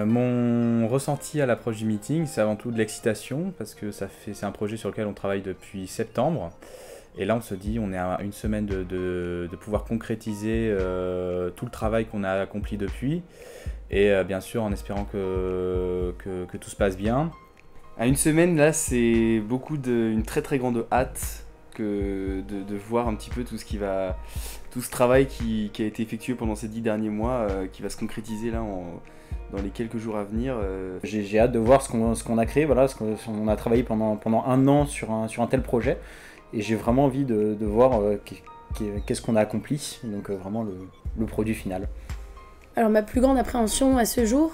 Mon ressenti à l'approche du meeting, c'est avant tout de l'excitation, parce que c'est un projet sur lequel on travaille depuis septembre. Et là, on se dit, on est à une semaine de pouvoir concrétiser tout le travail qu'on a accompli depuis. Et bien sûr, en espérant que tout se passe bien. À une semaine, là, c'est une très très grande hâte de voir un petit peu tout ce travail qui a été effectué pendant ces 10 derniers mois, qui va se concrétiser là dans les quelques jours à venir. J'ai hâte de voir ce qu'on a créé, voilà, on a travaillé pendant un an sur un tel projet, et j'ai vraiment envie de voir qu'est-ce qu'on a accompli, donc vraiment le produit final. Alors ma plus grande appréhension à ce jour,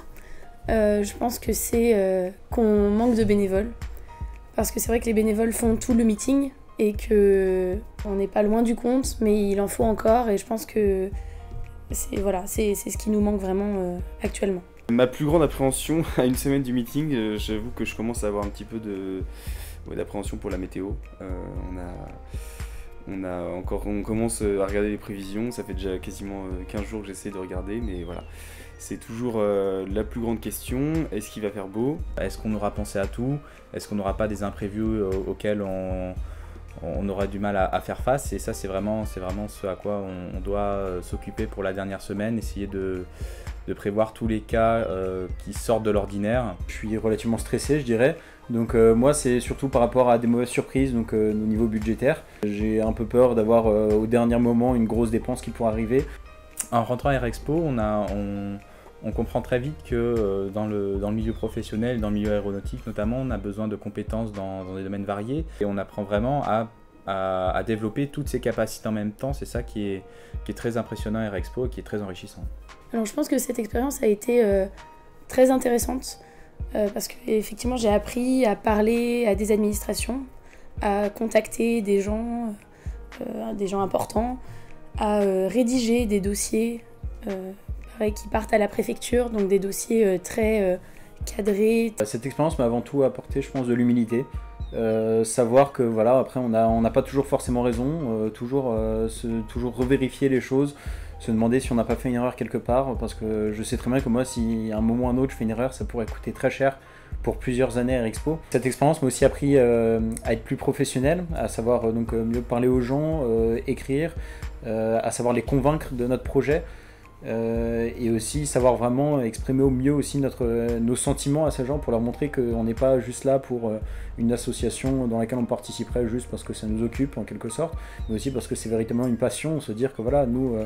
je pense que c'est qu'on manque de bénévoles. Parce que c'est vrai que les bénévoles font tout le meeting et qu'on n'est pas loin du compte, mais il en faut encore, et je pense que c'est ce qui nous manque vraiment actuellement. Ma plus grande appréhension à une semaine du meeting, j'avoue que je commence à avoir un petit peu d'appréhension pour la météo. On commence à regarder les prévisions, ça fait déjà quasiment 15 jours que j'essaie de regarder, mais voilà. C'est toujours la plus grande question, est-ce qu'il va faire beau? Est-ce qu'on aura pensé à tout? Est-ce qu'on n'aura pas des imprévus auxquels on aura du mal à faire face? Et ça, c'est vraiment ce à quoi on doit s'occuper pour la dernière semaine, essayer de prévoir tous les cas qui sortent de l'ordinaire. Je suis relativement stressé, je dirais. Donc moi, c'est surtout par rapport à des mauvaises surprises, donc au niveau budgétaire. J'ai un peu peur d'avoir au dernier moment une grosse dépense qui pourrait arriver. En rentrant à Airexpo, on comprend très vite que dans le milieu professionnel, dans le milieu aéronautique notamment, on a besoin de compétences dans des domaines variés. Et on apprend vraiment à développer toutes ces capacités en même temps. C'est ça qui est très impressionnant à Airexpo et qui est très enrichissant. Alors je pense que cette expérience a été très intéressante parce qu'effectivement j'ai appris à parler à des administrations, à contacter des gens importants, à rédiger des dossiers pareil, qui partent à la préfecture, donc des dossiers très cadrés. Cette expérience m'a avant tout apporté, je pense, de l'humilité. Savoir que voilà, après on n'a pas toujours forcément raison, toujours revérifier les choses, se demander si on n'a pas fait une erreur quelque part, parce que je sais très bien que moi, si à un moment ou à un autre je fais une erreur, ça pourrait coûter très cher pour plusieurs années à Airexpo. Cette expérience m'a aussi appris à être plus professionnel, à savoir mieux parler aux gens, écrire, à savoir les convaincre de notre projet. Et aussi savoir vraiment exprimer au mieux aussi nos sentiments à ces gens, pour leur montrer qu'on n'est pas juste là pour une association dans laquelle on participerait juste parce que ça nous occupe en quelque sorte, mais aussi parce que c'est véritablement une passion. Se dire que voilà, nous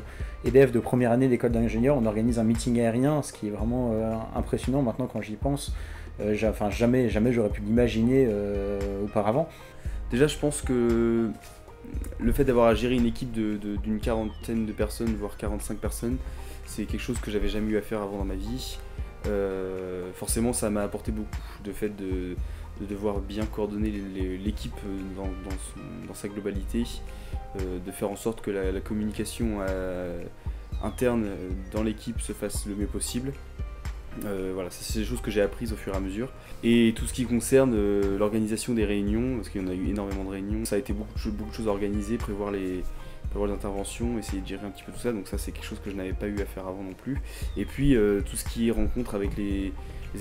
élèves de première année d'école d'ingénieur, on organise un meeting aérien, ce qui est vraiment impressionnant maintenant quand j'y pense. Jamais j'aurais pu l'imaginer auparavant. Déjà, je pense que le fait d'avoir à gérer une équipe d'une quarantaine de personnes, voire 45 personnes, c'est quelque chose que j'avais jamais eu à faire avant dans ma vie. Forcément, ça m'a apporté beaucoup, de fait de devoir bien coordonner l'équipe dans sa globalité, de faire en sorte que la communication interne dans l'équipe se fasse le mieux possible. Voilà, c'est des choses que j'ai apprises au fur et à mesure. Et tout ce qui concerne l'organisation des réunions, parce qu'il y en a eu énormément de réunions, ça a été beaucoup de choses à organiser, prévoir les interventions, essayer de gérer un petit peu tout ça, donc ça c'est quelque chose que je n'avais pas eu à faire avant non plus. Et puis tout ce qui est rencontre avec les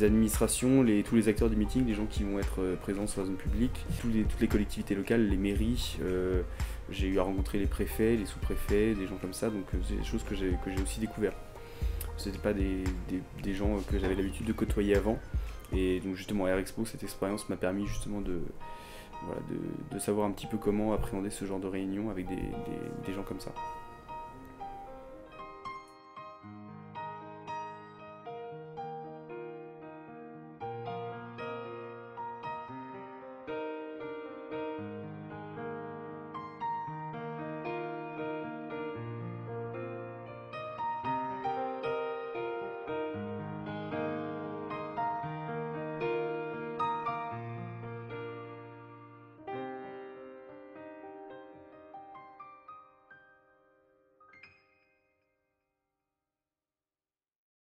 administrations, tous les acteurs du meeting, les gens qui vont être présents sur la zone publique, toutes les collectivités locales, les mairies, j'ai eu à rencontrer les préfets, les sous-préfets, des gens comme ça, donc c'est des choses que j'ai aussi découvert. C'était pas des gens que j'avais l'habitude de côtoyer avant, et donc justement à Airexpo, cette expérience m'a permis justement de savoir un petit peu comment appréhender ce genre de réunion avec des gens comme ça.